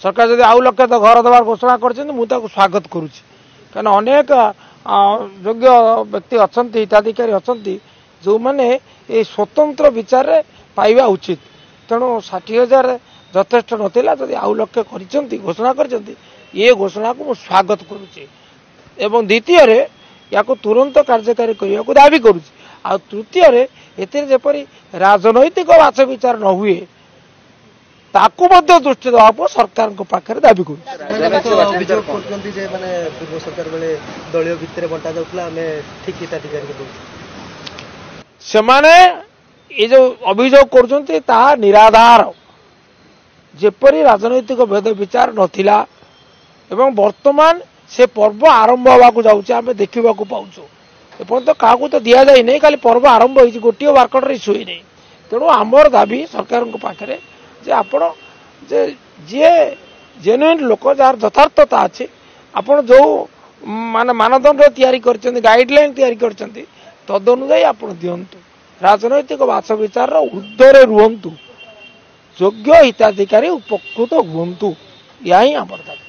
सरकार जदि आउ लक्ष घर देवार घोषणा कर स्वागत करुच्ची कारण अनेक योग्य व्यक्ति अच्छा हिताधिकारी अच्छा जो मैंने ये स्वतंत्र विचार पाइबा उचित तेणु 60,000 यथेष्ट नाला जदि आउ लक्ष्य कर घोषणा कर घोषणा को मुझे स्वागत करुच्ची एवं द्वितीय या तुरंत कार्यकारी करने को दाबी करुच्ची आ तृतीय एपरी राजनैतिक बाछ विचार न हुए ताकू दृष्टि देवा सरकार पाखे दाबी कर दलीय भितर बंटा जाऊला ठीक हिताधिकारी सेमाने ये जो अभियोग कर निराधार जेपरी राजनैतिक भेद विचार नथिला एवं वर्तमान से पर्व आरंभ होगा जाऊे आम देखा पाचु एपर्त क्या तो दि जाए नहीं खाली पर्व आरंभ हो गोटे मार्केट इश्यू ही नहीं तेणु आमर दाबी सरकार पाखे जे आपण जे जी जेन्युइन लोक जार यथार्थता अच्छे आपण जो मान मानदंड गाइडलाइन तैयारी तद अनुजाई आप दिंतु राजनैतिक बाछ विचार ऊर्ध्वे रुहतु योग्य हिताधिकारी उपकृत हुंतु या ही आमर दाबी।